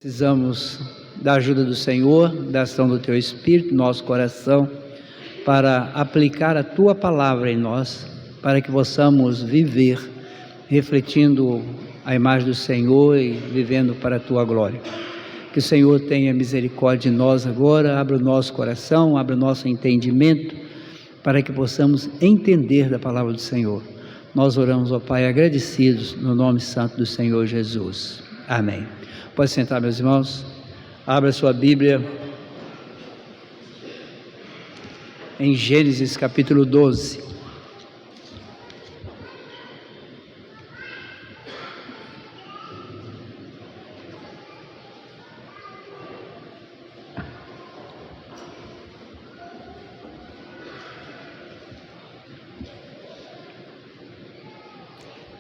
Precisamos da ajuda do Senhor, da ação do Teu Espírito no nosso coração, para aplicar a Tua palavra em nós, para que possamos viver refletindo a imagem do Senhor e vivendo para a Tua glória. Que o Senhor tenha misericórdia de nós agora, abra o nosso coração, abra o nosso entendimento, para que possamos entender da palavra do Senhor. Nós oramos, ó Pai, agradecidos no nome santo do Senhor Jesus. Amém. Pode sentar, meus irmãos. Abra sua Bíblia em Gênesis capítulo 12.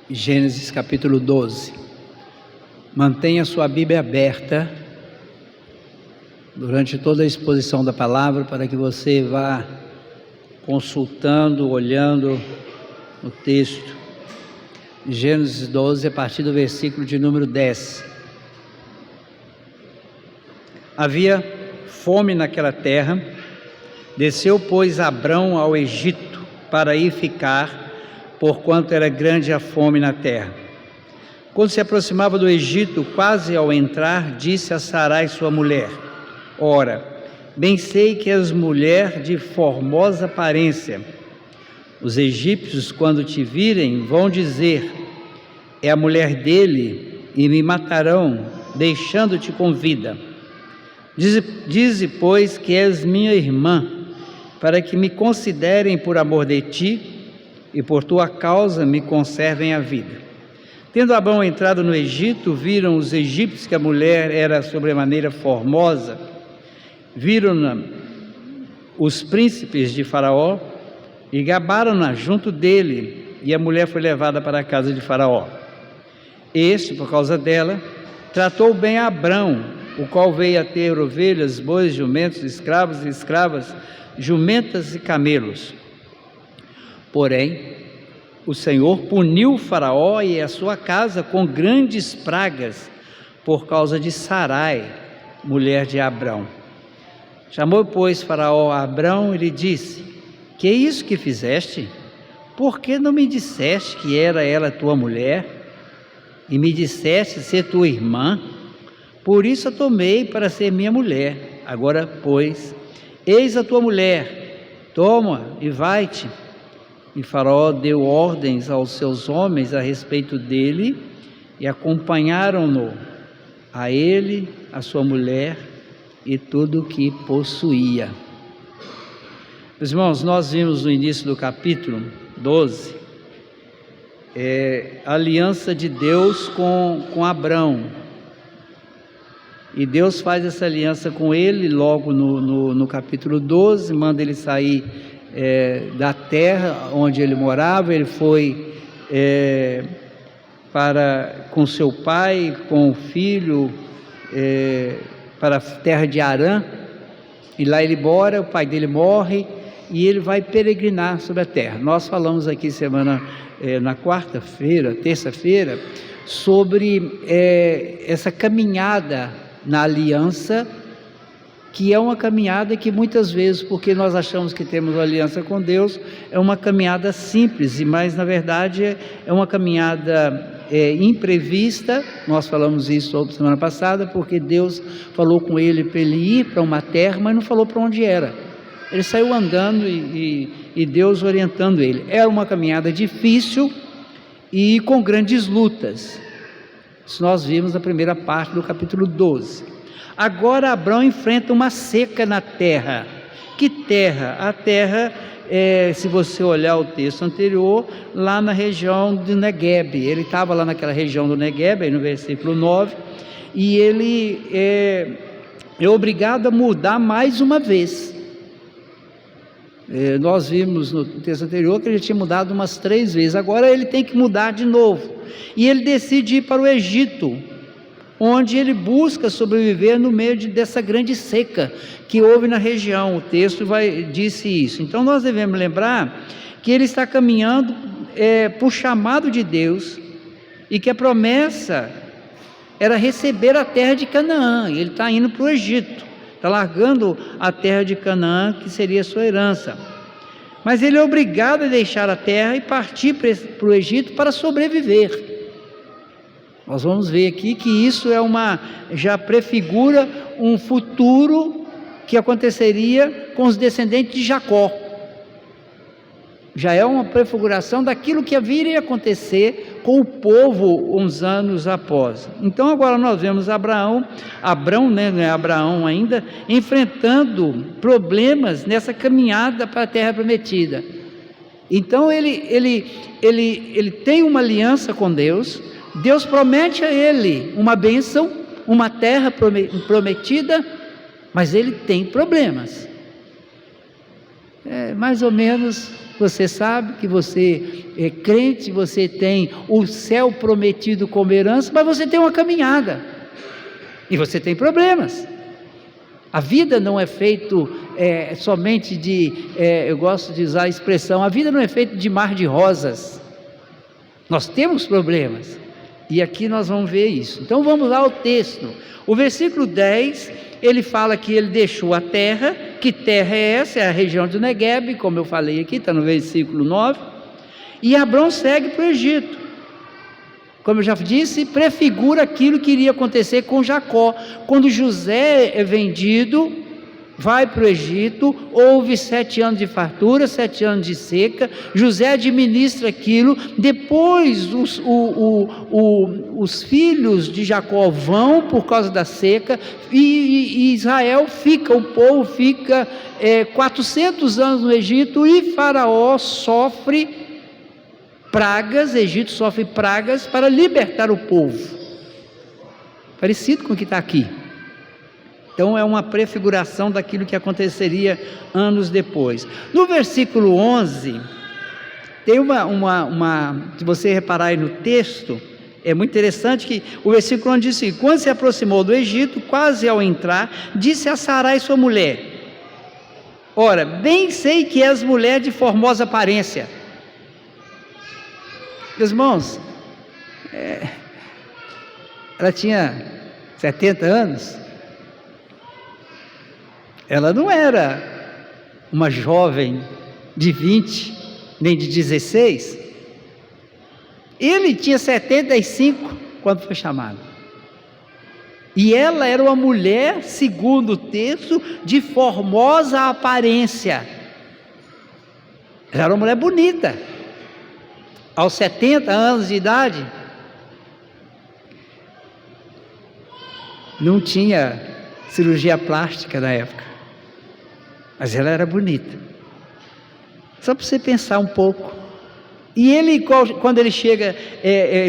Gênesis capítulo 12. Mantenha sua Bíblia aberta durante toda a exposição da palavra, para que você vá consultando, olhando o texto. Gênesis 12, a partir do versículo de número 10. Havia fome naquela terra, desceu, pois, Abrão ao Egito, para ir ficar, porquanto era grande a fome na terra. Quando se aproximava do Egito, quase ao entrar, disse a Sarai, sua mulher: Ora, bem sei que és mulher de formosa aparência. Os egípcios, quando te virem, vão dizer: é a mulher dele, e me matarão, deixando-te com vida. Dize, pois, que és minha irmã, para que me considerem por amor de ti, e por tua causa me conservem a vida. Tendo Abrão entrado no Egito, viram os egípcios que a mulher era sobremaneira formosa. Viram-na os príncipes de Faraó e gabaram-na junto dele, e a mulher foi levada para a casa de Faraó. Este, por causa dela, tratou bem a Abrão, o qual veio a ter ovelhas, bois, jumentos, escravos e escravas, jumentas e camelos. Porém, o Senhor puniu Faraó e a sua casa com grandes pragas, por causa de Sarai, mulher de Abrão. Chamou, pois, Faraó a Abrão e lhe disse: que é isso que fizeste? Por que não me disseste que era ela tua mulher? E me disseste ser tua irmã? Por isso a tomei para ser minha mulher. Agora, pois, eis a tua mulher, toma e vai-te. E Faraó deu ordens aos seus homens a respeito dele, e acompanharam-no, a ele, a sua mulher e tudo o que possuía. Meus irmãos, nós vimos no início do capítulo 12, a aliança de Deus com Abrão. E Deus faz essa aliança com ele logo no capítulo 12, manda ele sair da terra onde ele morava. Ele foi com seu pai, com o filho, para a terra de Harã, e lá ele mora. O pai dele morre e ele vai peregrinar sobre a terra. Nós falamos aqui na quarta-feira, terça-feira, sobre essa caminhada na aliança, que é uma caminhada que muitas vezes, porque nós achamos que temos uma aliança com Deus, é uma caminhada simples, mas na verdade é uma caminhada imprevista. Nós falamos isso semana passada, porque Deus falou com ele para ele ir para uma terra, mas não falou para onde era. Ele saiu andando e Deus orientando ele. Era uma caminhada difícil e com grandes lutas. Isso nós vimos na primeira parte do capítulo 12. Agora Abrão enfrenta uma seca na terra. Que terra? A terra, se você olhar o texto anterior, lá na região de Negueb. Ele estava lá naquela região do Negueb, aí no versículo 9, e ele é obrigado a mudar mais uma vez. Nós vimos no texto anterior que ele tinha mudado umas 3 vezes, agora ele tem que mudar de novo. E ele decide ir para o Egito, onde ele busca sobreviver no meio dessa grande seca que houve na região. O texto disse isso. Então nós devemos lembrar que ele está caminhando por chamado de Deus, e que a promessa era receber a terra de Canaã, e ele está indo para o Egito, está largando a terra de Canaã, que seria a sua herança. Mas ele é obrigado a deixar a terra e partir para o Egito para sobreviver. Nós vamos ver aqui que isso já prefigura um futuro que aconteceria com os descendentes de Jacó. Já é uma prefiguração daquilo que viria a acontecer com o povo uns anos após. Então agora nós vemos Abraão, né, não é Abraão ainda, enfrentando problemas nessa caminhada para a terra prometida. Então ele tem uma aliança com Deus. Deus promete a ele uma bênção, uma terra prometida, mas ele tem problemas. Mais ou menos, você sabe que você é crente, você tem o céu prometido como herança, mas você tem uma caminhada, e você tem problemas. A vida não é feito somente eu gosto de usar a expressão, a vida não é feita de mar de rosas. Nós temos problemas. E aqui nós vamos ver isso. Então vamos lá ao texto. O versículo 10, ele fala que ele deixou a terra. Que terra é essa? É a região do Negueb, como eu falei aqui, está no versículo 9. E Abrão segue para o Egito. Como eu já disse, prefigura aquilo que iria acontecer com Jacó. Quando José é vendido, vai para o Egito, houve 7 anos de fartura, 7 anos de seca, José administra aquilo, depois os filhos de Jacó vão por causa da seca, e Israel fica, o povo fica 400 anos no Egito, e Faraó sofre pragas, Egito sofre pragas para libertar o povo, parecido com o que está aqui. Então é uma prefiguração daquilo que aconteceria anos depois. No versículo 11, tem se você reparar aí no texto, é muito interessante que o versículo 11 diz assim: quando se aproximou do Egito, quase ao entrar, disse a Sarai sua mulher: ora, bem sei que és mulher de formosa aparência. Meus irmãos, ela tinha 70 anos, ela não era uma jovem de 20, nem de 16, ele tinha 75 quando foi chamado, e ela era uma mulher, segundo o texto, de formosa aparência, ela era uma mulher bonita, aos 70 anos de idade, não tinha cirurgia plástica na época, mas ela era bonita, só para você pensar um pouco. E ele, quando ele chega,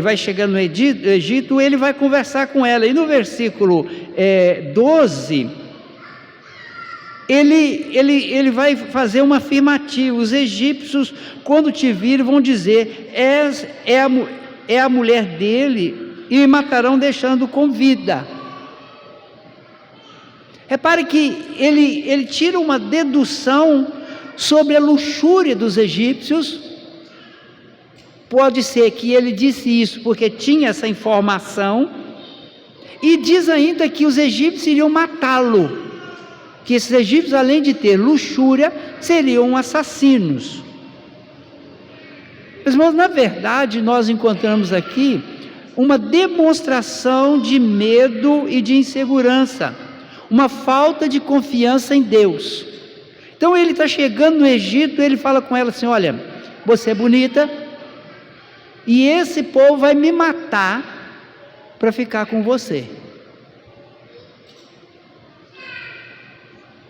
vai chegando no Egito, ele vai conversar com ela, e no versículo 12, ele vai fazer uma afirmativa: os egípcios, quando te virem, vão dizer, é a mulher dele, e me matarão deixando com vida. Repare que ele tira uma dedução sobre a luxúria dos egípcios. Pode ser que ele disse isso porque tinha essa informação, e diz ainda que os egípcios iriam matá-lo, que esses egípcios, além de ter luxúria, seriam assassinos. Mas, na verdade, nós encontramos aqui uma demonstração de medo e de insegurança, uma falta de confiança em Deus. Então ele está chegando no Egito, ele fala com ela assim: olha, você é bonita, e esse povo vai me matar para ficar com você.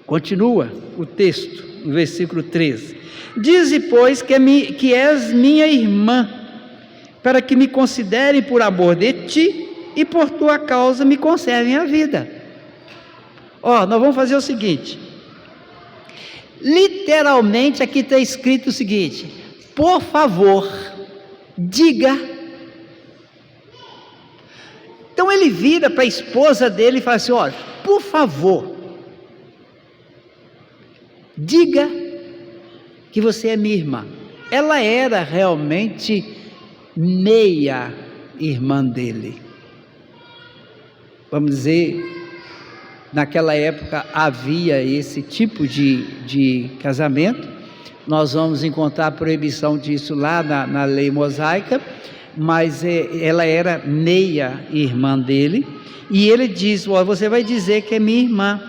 Continua o texto, no versículo 13: dize, pois, que és minha irmã, para que me considerem por amor de ti, e por tua causa me conservem a vida. Nós vamos fazer o seguinte, literalmente aqui está escrito o seguinte: por favor, diga. Então ele vira para a esposa dele e fala assim: olha, por favor, diga que você é minha irmã. Ela era realmente meia irmã dele. vamos dizer, naquela época havia esse tipo de casamento. Nós vamos encontrar a proibição disso lá na lei mosaica, mas ela era meia irmã dele, e ele diz: você vai dizer que é minha irmã.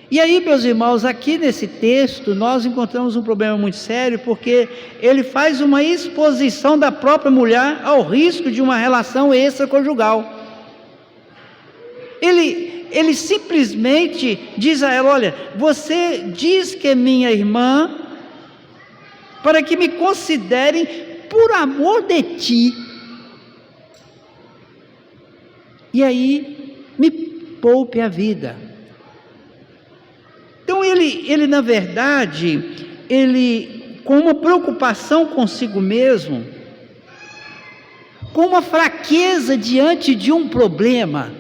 E aí, meus irmãos, aqui nesse texto nós encontramos um problema muito sério, porque ele faz uma exposição da própria mulher ao risco de uma relação extraconjugal. Ele simplesmente diz a ela: olha, você diz que é minha irmã para que me considerem por amor de ti, e aí me poupe a vida. Então ele na verdade, com uma preocupação consigo mesmo, com uma fraqueza diante de um problema,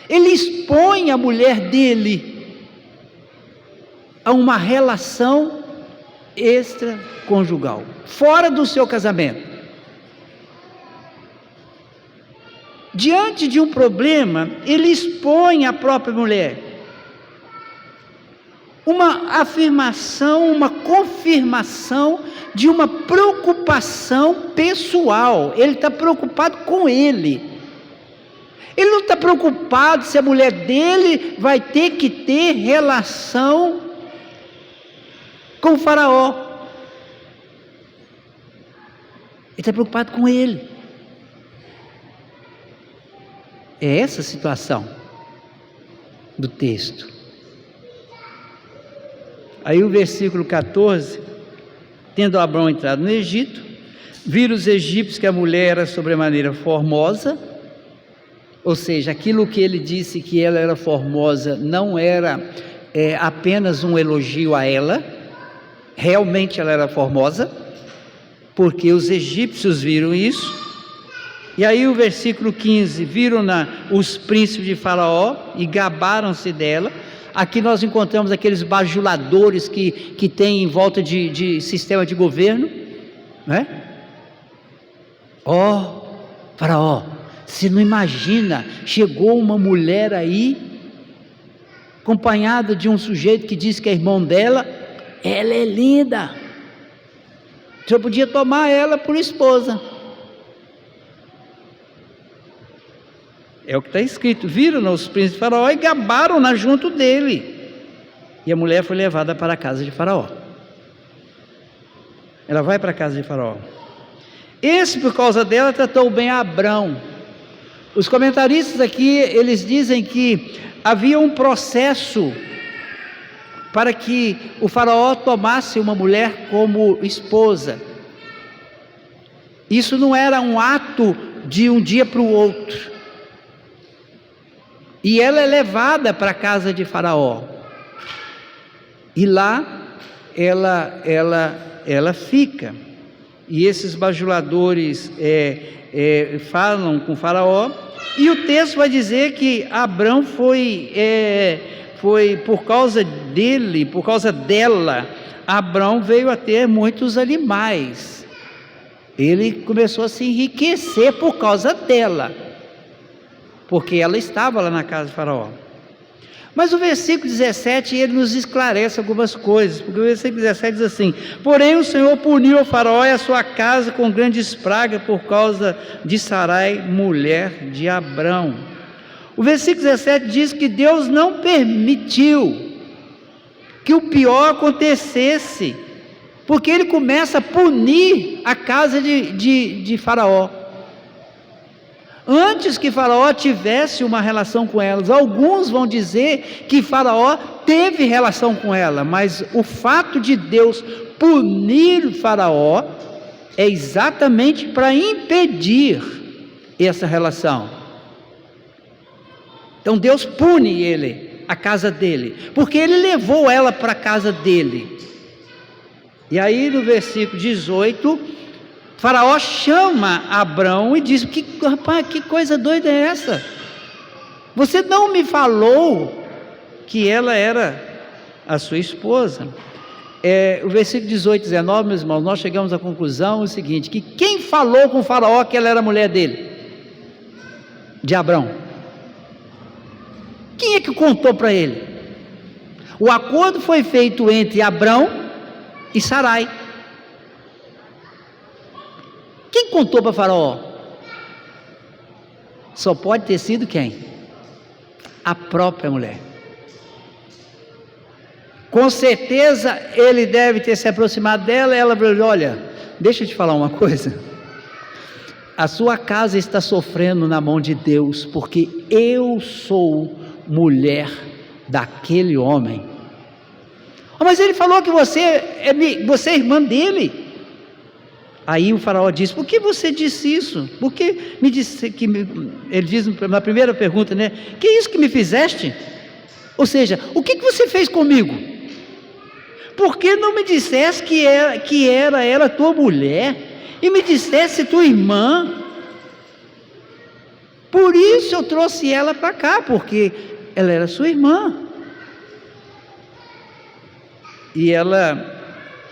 ele expõe a mulher dele a uma relação extraconjugal, fora do seu casamento. Diante de um problema, ele expõe a própria mulher. Uma afirmação, uma confirmação de uma preocupação pessoal. Ele está preocupado com ele. Ele não está preocupado se a mulher dele vai ter que ter relação com o faraó. Ele está preocupado com ele. É essa a situação do texto. Aí o versículo 14: tendo Abrão entrado no Egito, viram os egípcios que a mulher era sobremaneira formosa, ou seja, aquilo que ele disse que ela era formosa não era apenas um elogio a ela, realmente ela era formosa, porque os egípcios viram isso. E aí o versículo 15: viram os príncipes de Faraó e gabaram-se dela. Aqui nós encontramos aqueles bajuladores que tem em volta de sistema de governo, né? Faraó, você não imagina, chegou uma mulher aí, acompanhada de um sujeito que diz que é irmão dela, ela é linda, você podia tomar ela por esposa. É o que está escrito: viram os príncipes de Faraó e gabaram-na junto dele. E a mulher foi levada para a casa de Faraó. Ela vai para a casa de Faraó. Esse, por causa dela, tratou bem a Abrão. Os comentaristas aqui, eles dizem que havia um processo para que o Faraó tomasse uma mulher como esposa. Isso não era um ato de um dia para o outro. E ela é levada para a casa de Faraó, e lá ela fica, e esses bajuladores falam com Faraó, e o texto vai dizer que Abrão foi por causa dele, por causa dela, Abrão veio a ter muitos animais, ele começou a se enriquecer por causa dela, porque ela estava lá na casa de Faraó. Mas o versículo 17, ele nos esclarece algumas coisas, porque o versículo 17 diz assim: porém o Senhor puniu o Faraó e a sua casa com grandes pragas por causa de Sarai, mulher de Abrão. O versículo 17 diz que Deus não permitiu que o pior acontecesse, porque ele começa a punir a casa de Faraó. Antes que Faraó tivesse uma relação com elas, alguns vão dizer que Faraó teve relação com ela, mas o fato de Deus punir Faraó é exatamente para impedir essa relação. Então Deus pune ele, a casa dele, porque ele levou ela para a casa dele. E aí no versículo 18, Faraó chama Abrão e diz: rapaz, que coisa doida é essa? Você não me falou que ela era a sua esposa. O versículo 18 e 19, meus irmãos, nós chegamos à conclusão seguinte: que quem falou com Faraó que ela era mulher dele? De Abrão. Quem é que contou para ele? O acordo foi feito entre Abrão e Sarai. Quem contou para Faraó? Só pode ter sido quem? A própria mulher. Com certeza ele deve ter se aproximado dela, ela falou: olha, deixa eu te falar uma coisa, a sua casa está sofrendo na mão de Deus, porque eu sou mulher daquele homem. Mas ele falou que você é irmã dele. Aí o faraó disse: por que você disse isso? Por que me disse que ele diz na primeira pergunta, né? Que é isso que me fizeste? Ou seja, o que você fez comigo? Por que não me dissesse que era ela tua mulher e me dissesse tua irmã? Por isso eu trouxe ela para cá, porque ela era sua irmã. E ela,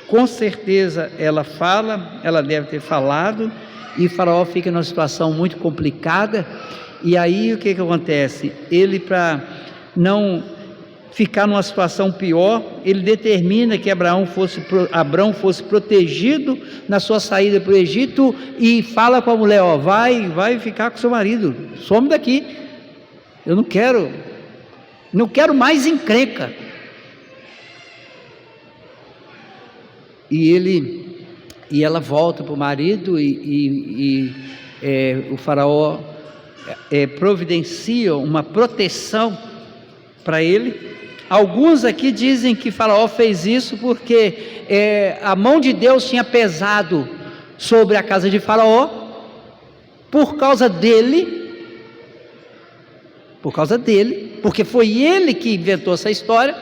com certeza, ela fala, ela deve ter falado, e o faraó fica numa situação muito complicada. E aí o que acontece? Ele, para não ficar numa situação pior, ele determina que Abraão fosse protegido na sua saída para o Egito, e fala com a mulher: ó, vai ficar com seu marido, some daqui, eu não quero mais encrenca. E ela volta para o marido, e o faraó providencia uma proteção para ele. Alguns aqui dizem que Faraó fez isso porque a mão de Deus tinha pesado sobre a casa de Faraó, por causa dele, porque foi ele que inventou essa história,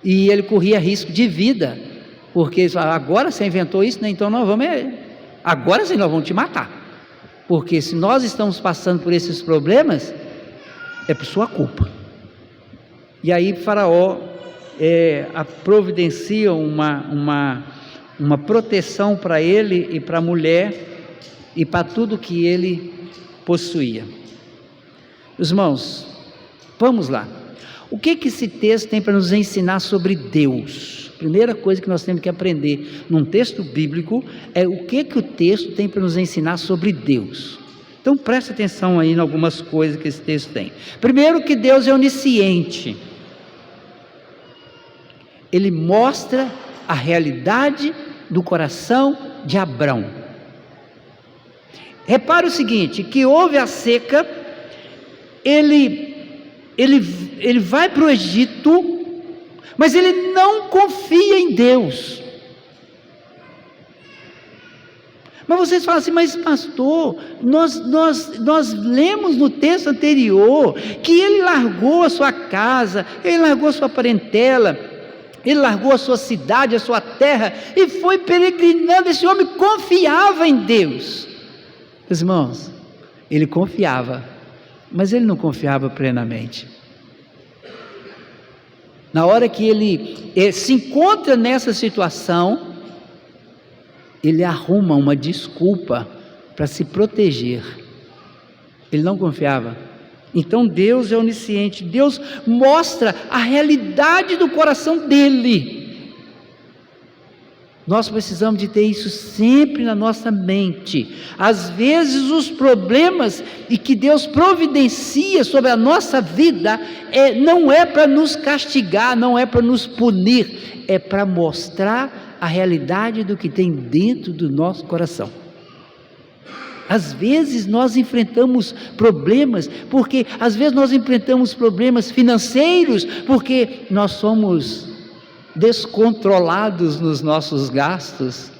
e ele corria risco de vida, porque agora você inventou isso, né? Então agora sim nós vamos te matar, porque se nós estamos passando por esses problemas, é por sua culpa. E aí Faraó providencia uma proteção para ele e para a mulher e para tudo que ele possuía. Irmãos, vamos lá. O que esse texto tem para nos ensinar sobre Deus? Primeira coisa que nós temos que aprender num texto bíblico é o que o texto tem para nos ensinar sobre Deus. Então preste atenção aí em algumas coisas que esse texto tem. Primeiro, que Deus é onisciente. Ele mostra a realidade do coração de Abrão. Repare o seguinte, que houve a seca, ele vai para o Egito, mas ele não confia em Deus. Mas vocês falam assim: mas pastor, nós lemos no texto anterior que ele largou a sua casa, ele largou a sua parentela, ele largou a sua cidade, a sua terra, e foi peregrinando. Esse homem confiava em Deus. Irmãos, ele confiava, mas ele não confiava plenamente. Na hora que ele se encontra nessa situação, ele arruma uma desculpa para se proteger. Ele não confiava. Então Deus é onisciente. Deus mostra a realidade do coração dele. Nós precisamos de ter isso sempre na nossa mente. Às vezes os problemas e que Deus providencia sobre a nossa vida não é para nos castigar, não é para nos punir, é para mostrar a realidade do que tem dentro do nosso coração. Às vezes nós enfrentamos problemas, porque às vezes nós enfrentamos problemas financeiros, porque nós somos descontrolados nos nossos gastos.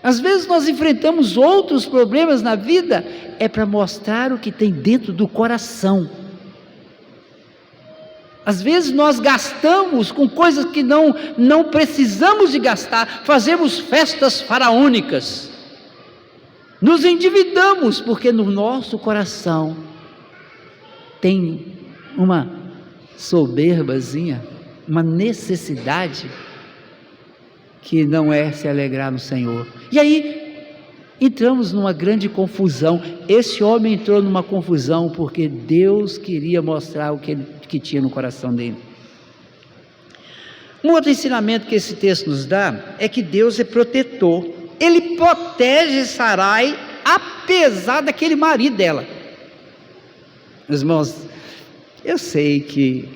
Às vezes nós enfrentamos outros problemas na vida, é para mostrar o que tem dentro do coração. Às vezes nós gastamos com coisas que não precisamos de gastar, fazemos festas faraônicas, nos endividamos, porque no nosso coração tem uma soberbazinha, uma necessidade que não é se alegrar no Senhor. E aí Entramos numa grande confusão. Esse homem entrou numa confusão porque Deus queria mostrar o que tinha no coração dele. Um outro ensinamento que esse texto nos dá é que Deus é protetor. Ele protege Sarai apesar daquele marido dela. Meus irmãos, eu sei que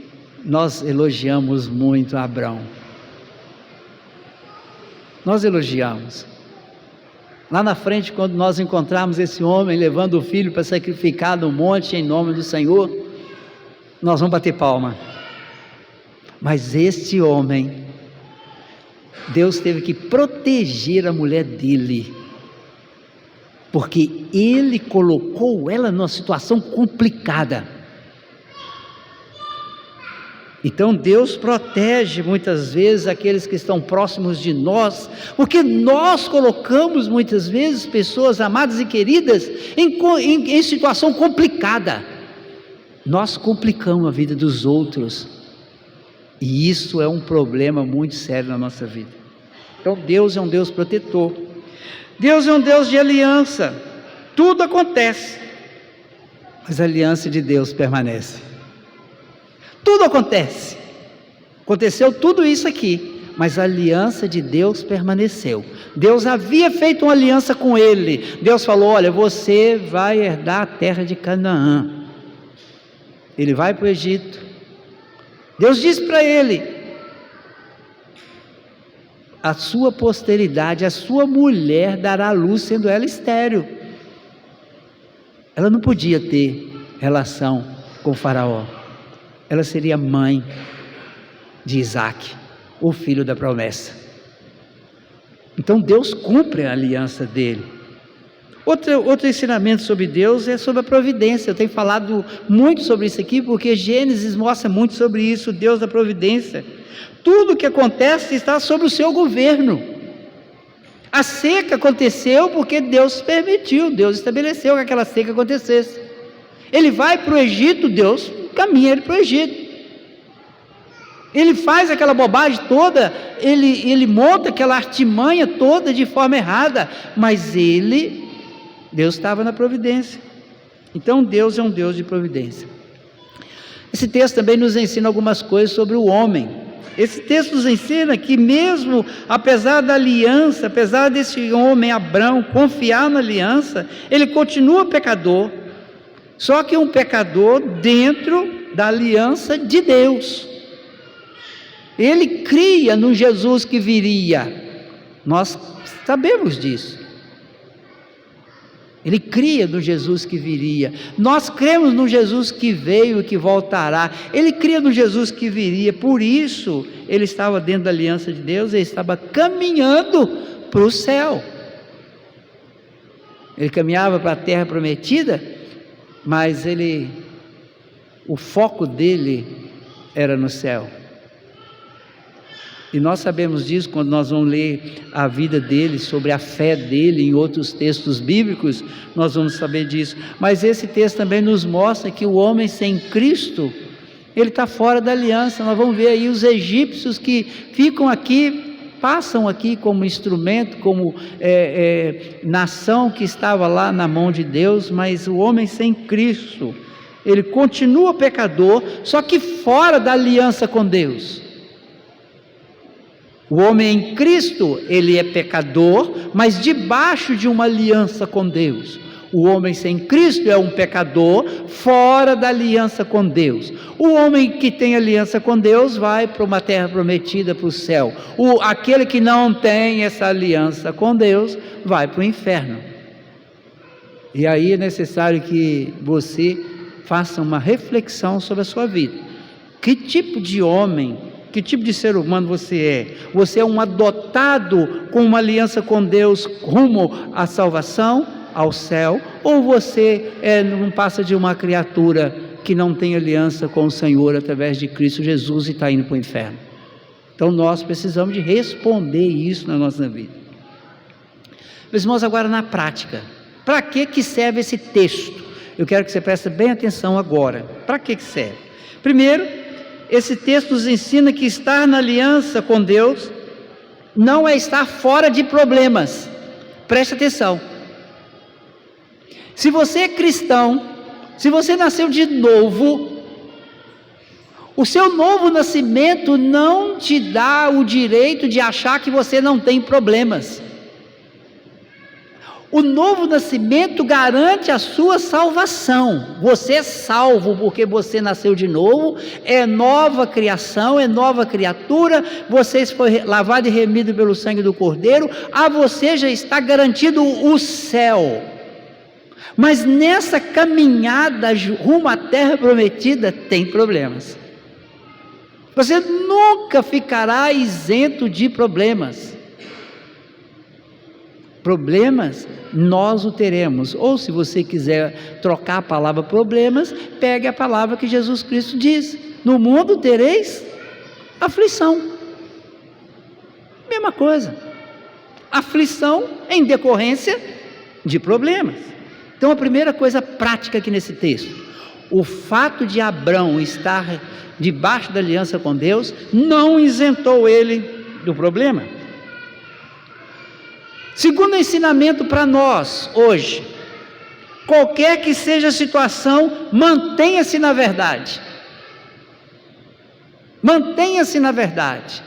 nós elogiamos muito Abrão. Nós elogiamos. Lá na frente, quando nós encontrarmos esse homem levando o filho para sacrificar no monte em nome do Senhor, nós vamos bater palma. Mas este homem, Deus teve que proteger a mulher dele, porque ele colocou ela numa situação complicada. Então Deus protege muitas vezes aqueles que estão próximos de nós, porque nós colocamos muitas vezes pessoas amadas e queridas em situação complicada. Nós complicamos a vida dos outros, e isso é um problema muito sério na nossa vida. Então Deus é um Deus protetor, Deus é um Deus de aliança. Tudo acontece, mas a aliança de Deus permanece. Tudo acontece, aconteceu tudo isso aqui, mas a aliança de Deus permaneceu. Deus havia feito uma aliança com ele. Deus falou: olha, você vai herdar a terra de Canaã. Ele vai para o Egito. Deus disse para ele: a sua posteridade, a sua mulher dará à luz, sendo ela estéril. Ela não podia ter relação com o faraó. Ela seria mãe de Isaac, o filho da promessa. Então Deus cumpre a aliança dele. Outro ensinamento sobre Deus é sobre a providência. Eu tenho falado muito sobre isso aqui, porque Gênesis mostra muito sobre isso, Deus da providência. Tudo que acontece está sob o seu governo. A seca aconteceu porque Deus permitiu, Deus estabeleceu que aquela seca acontecesse. Ele vai para o Egito, Deus caminha ele para o Egito. Ele faz aquela bobagem toda, ele monta aquela artimanha toda de forma errada, mas Deus estava na providência. Então Deus é um Deus de providência. Esse texto também nos ensina algumas coisas sobre o homem. Esse texto nos ensina que mesmo apesar da aliança, apesar desse homem Abrão confiar na aliança, ele continua pecador. Só que um pecador dentro da aliança de Deus. Ele cria no Jesus que viria. Nós sabemos disso. Ele cria no Jesus que viria. Nós cremos no Jesus que veio e que voltará. Ele cria no Jesus que viria. Por isso, ele estava dentro da aliança de Deus. Ele estava caminhando para o céu. Ele caminhava para a terra prometida, mas o foco dele era no céu. E nós sabemos disso quando nós vamos ler a vida dele, sobre a fé dele em outros textos bíblicos, nós vamos saber disso. Mas esse texto também nos mostra que o homem sem Cristo, ele está fora da aliança. Nós vamos ver aí os egípcios que ficam aqui, passam aqui como instrumento, como nação que estava lá na mão de Deus, mas o homem sem Cristo, ele continua pecador, só que fora da aliança com Deus. O homem em Cristo, ele é pecador, mas debaixo de uma aliança com Deus. O homem sem Cristo é um pecador, fora da aliança com Deus. O homem que tem aliança com Deus vai para uma terra prometida, para o céu. Aquele que não tem essa aliança com Deus, vai para o inferno. E aí é necessário que você faça uma reflexão sobre a sua vida. Que tipo de homem, que tipo de ser humano você é? Você é um adotado com uma aliança com Deus rumo à salvação, ao céu, ou você não passa de uma criatura que não tem aliança com o Senhor através de Cristo Jesus e está indo para o inferno? Então nós precisamos de responder isso na nossa vida. Meus irmãos, agora na prática, para que serve esse texto? Eu quero que você preste bem atenção agora. Para que serve? Primeiro, esse texto nos ensina que estar na aliança com Deus não é estar fora de problemas. Preste atenção. Se você é cristão, se você nasceu de novo, o seu novo nascimento não te dá o direito de achar que você não tem problemas. O novo nascimento garante a sua salvação. Você é salvo porque você nasceu de novo, é nova criação, é nova criatura, você foi lavado e remido pelo sangue do Cordeiro, a você já está garantido o céu. Mas nessa caminhada rumo à terra prometida tem problemas. Você nunca ficará isento de problemas. Problemas, nós o teremos. Ou se você quiser trocar a palavra problemas, pegue a palavra que Jesus Cristo diz: no mundo tereis aflição. Mesma coisa. Aflição em decorrência de problemas. Então a primeira coisa prática aqui nesse texto: o fato de Abrão estar debaixo da aliança com Deus não isentou ele do problema. Segundo ensinamento para nós hoje: qualquer que seja a situação, mantenha-se na verdade. Mantenha-se na verdade.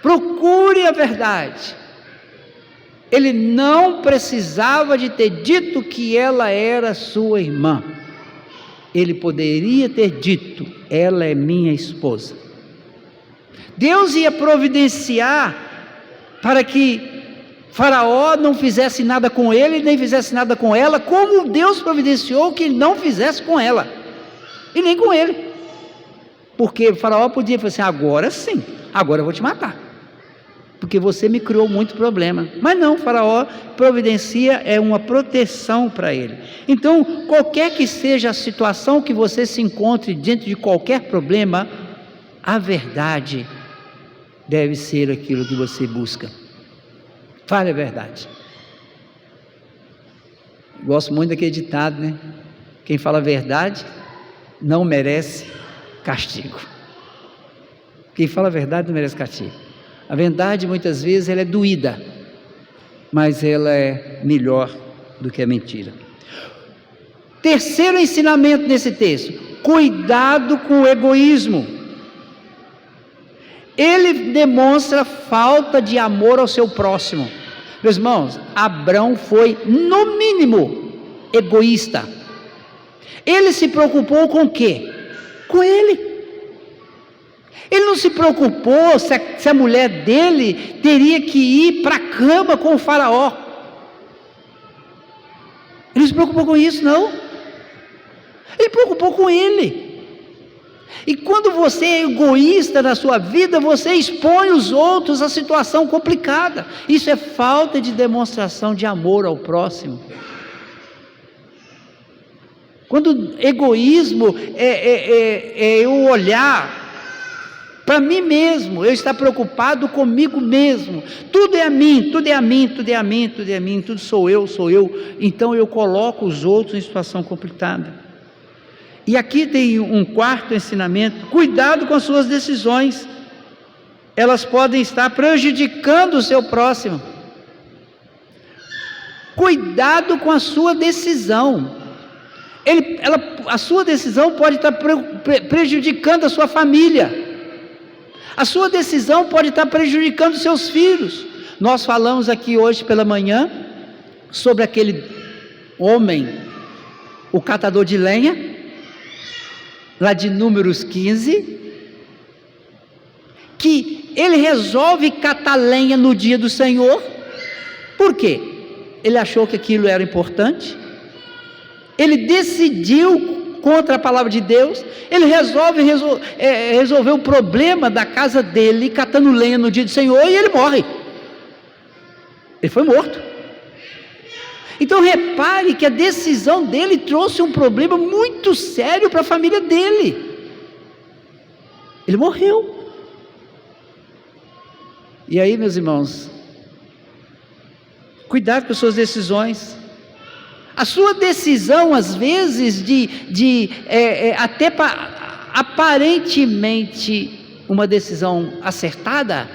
Procure a verdade. Ele não precisava de ter dito que ela era sua irmã. Ele poderia ter dito: ela é minha esposa. Deus ia providenciar para que Faraó não fizesse nada com ele, nem fizesse nada com ela, como Deus providenciou que ele não fizesse com ela, e nem com ele. Porque Faraó podia falar assim: agora sim, agora eu vou te matar, porque você me criou muito problema. Mas não, Faraó providencia uma proteção para ele. Então, qualquer que seja a situação que você se encontre diante de qualquer problema, a verdade deve ser aquilo que você busca. Fale a verdade. Gosto muito daquele ditado, né? Quem fala a verdade não merece castigo. Quem fala a verdade não merece castigo. A verdade muitas vezes ela é doída, mas ela é melhor do que a mentira. Terceiro ensinamento nesse texto: cuidado com o egoísmo. Ele demonstra falta de amor ao seu próximo. Meus irmãos, Abrão foi, no mínimo, egoísta. Ele se preocupou com o quê? Com ele. Ele não se preocupou se a mulher dele teria que ir para a cama com o Faraó. Ele não se preocupou com isso, não. Ele se preocupou com ele. E quando você é egoísta na sua vida, você expõe os outros a situação complicada. Isso é falta de demonstração de amor ao próximo. Quando egoísmo é eu olhar para mim mesmo, eu estar preocupado comigo mesmo. Tudo é a mim, tudo é a mim, tudo é a mim, tudo é a mim, tudo sou eu. Então eu coloco os outros em situação complicada. E aqui tem um quarto ensinamento: cuidado com as suas decisões, elas podem estar prejudicando o seu próximo. Cuidado com a sua decisão, a sua decisão pode estar prejudicando a sua família, a sua decisão pode estar prejudicando os seus filhos. Nós falamos aqui hoje pela manhã sobre aquele homem, o catador de lenha, lá de Números 15, que ele resolve catar lenha no dia do Senhor. Por quê? Ele achou que aquilo era importante, ele decidiu contra a palavra de Deus, ele resolveu o problema da casa dele, catando lenha no dia do Senhor, e ele morre, ele foi morto. Então repare que a decisão dele trouxe um problema muito sério para a família dele. Ele morreu. E aí, meus irmãos, cuidado com as suas decisões. A sua decisão, às vezes, até aparentemente uma decisão acertada,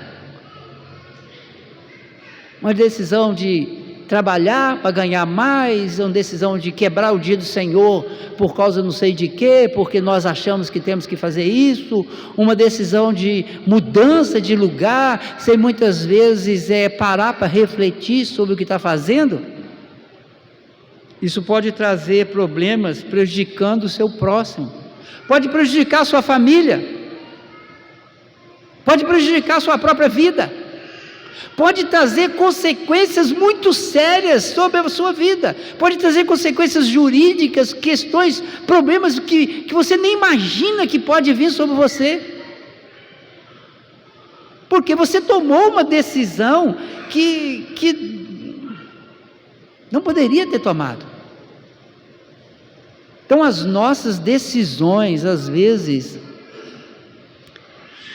uma decisão de trabalhar para ganhar mais, uma decisão de quebrar o dia do Senhor por causa não sei de quê, porque nós achamos que temos que fazer isso, uma decisão de mudança de lugar, sem muitas vezes parar para refletir sobre o que está fazendo. Isso pode trazer problemas, prejudicando o seu próximo, pode prejudicar a sua família, pode prejudicar a sua própria vida, pode trazer consequências muito sérias sobre a sua vida, pode trazer consequências jurídicas, questões, problemas que você nem imagina que pode vir sobre você, porque você tomou uma decisão que não poderia ter tomado. Então as nossas decisões, às vezes,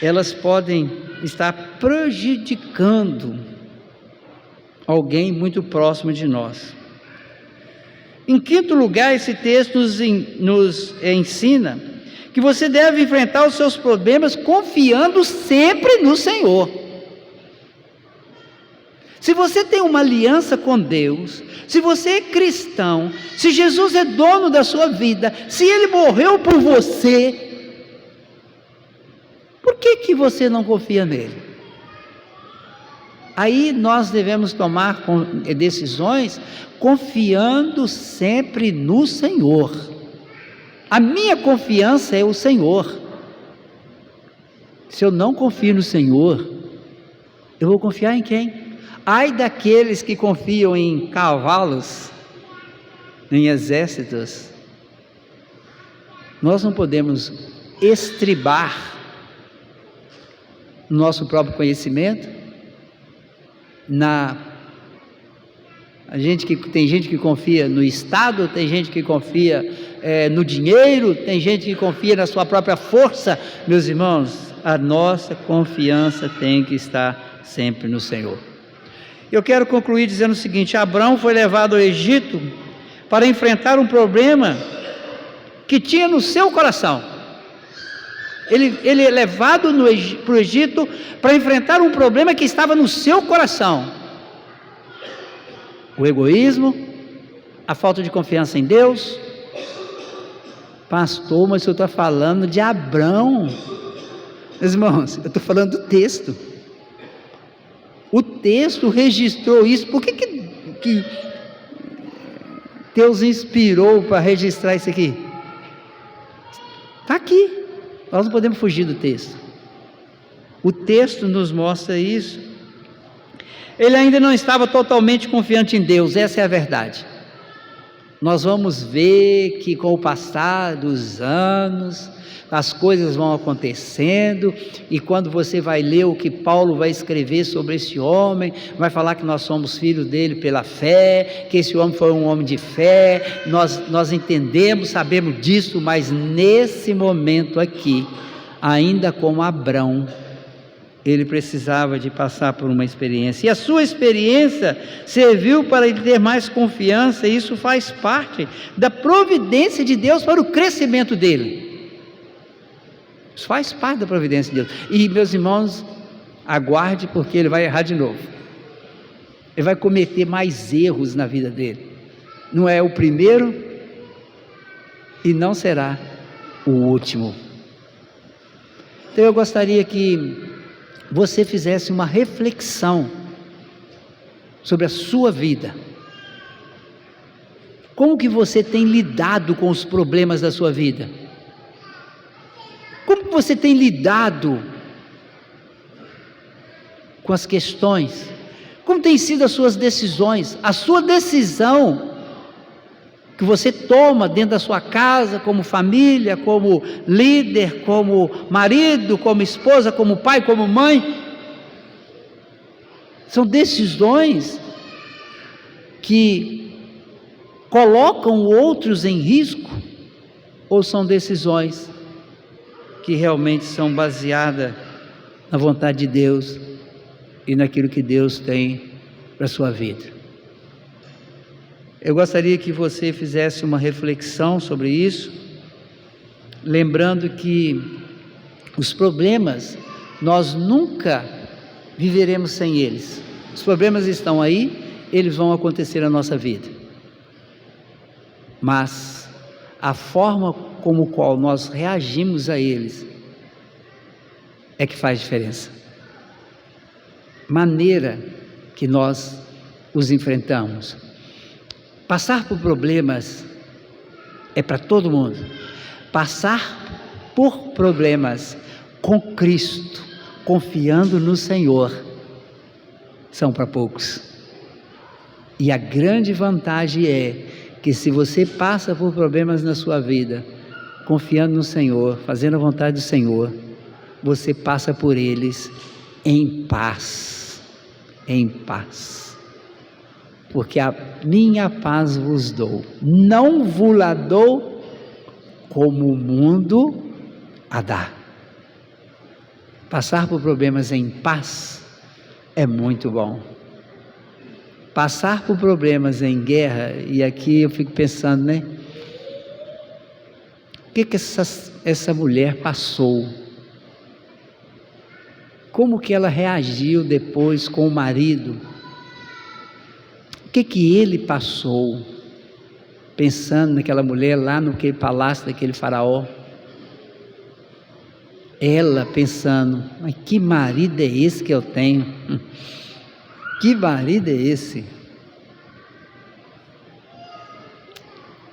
elas podem estar prejudicando alguém muito próximo de nós. Em quinto lugar, esse texto nos ensina que você deve enfrentar os seus problemas confiando sempre no Senhor. Se você tem uma aliança com Deus, se você é cristão, se Jesus é dono da sua vida, se Ele morreu por você, por que você não confia nele? Aí nós devemos tomar decisões confiando sempre no Senhor. A minha confiança é o Senhor. Se eu não confio no Senhor, eu vou confiar em quem? Ai daqueles que confiam em cavalos, em exércitos. Nós não podemos estribar nosso próprio conhecimento tem gente que confia no Estado, tem gente que confia no dinheiro, tem gente que confia na sua própria força. Meus irmãos, a nossa confiança tem que estar sempre no Senhor. Eu quero concluir dizendo o seguinte: Abrão foi levado ao Egito para enfrentar um problema que tinha no seu coração. Ele é levado para o Egito para enfrentar um problema que estava no seu coração: o egoísmo, a falta de confiança em Deus. Pastor, mas o senhor está falando de Abrão. Meus irmãos, eu estou falando do texto. O texto registrou isso. Por que Deus inspirou para registrar isso aqui? Está aqui. Nós não podemos fugir do texto. O texto nos mostra isso. Ele ainda não estava totalmente confiante em Deus, essa é a verdade. Nós vamos ver que com o passar dos anos, as coisas vão acontecendo, e quando você vai ler o que Paulo vai escrever sobre esse homem, vai falar que nós somos filhos dele pela fé, que esse homem foi um homem de fé, nós entendemos, sabemos disso, mas nesse momento aqui, ainda como Abrão, ele precisava de passar por uma experiência, e a sua experiência serviu para ele ter mais confiança, e isso faz parte da providência de Deus para o crescimento dele. Isso faz parte da providência de Deus. E meus irmãos, aguarde, porque ele vai errar de novo. Ele vai cometer mais erros na vida dele. Não é o primeiro e não será o último. Então eu gostaria que você fizesse uma reflexão sobre a sua vida. Como que você tem lidado com os problemas da sua vida? Como você tem lidado com as questões? Como têm sido as suas decisões? A sua decisão que você toma dentro da sua casa, como família, como líder, como marido, como esposa, como pai, como mãe, são decisões que colocam outros em risco, ou são decisões que realmente são baseadas na vontade de Deus e naquilo que Deus tem para a sua vida? Eu gostaria que você fizesse uma reflexão sobre isso, lembrando que os problemas, nós nunca viveremos sem eles. Os problemas estão aí, eles vão acontecer na nossa vida. Mas a forma como qual nós reagimos a eles é que faz diferença. Maneira que nós os enfrentamos. Passar por problemas é para todo mundo. Passar por problemas com Cristo, confiando no Senhor, são para poucos. E a grande vantagem é que se você passa por problemas na sua vida, confiando no Senhor, fazendo a vontade do Senhor, você passa por eles em paz, em paz. Porque a minha paz vos dou, não vos la dou como o mundo a dá. Passar por problemas em paz é muito bom. Passar por problemas em guerra, e aqui eu fico pensando, né? O que essa mulher passou? Como que ela reagiu depois com o marido? O que ele passou? Pensando naquela mulher lá no palácio daquele faraó. Ela pensando, mas que marido é esse que eu tenho? Que marido é esse?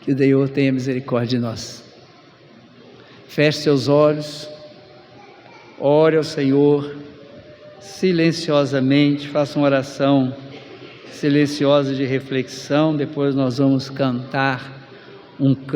Que o Senhor tenha misericórdia de nós. Feche seus olhos, ore ao Senhor, silenciosamente, faça uma oração silenciosa de reflexão, depois nós vamos cantar um canto.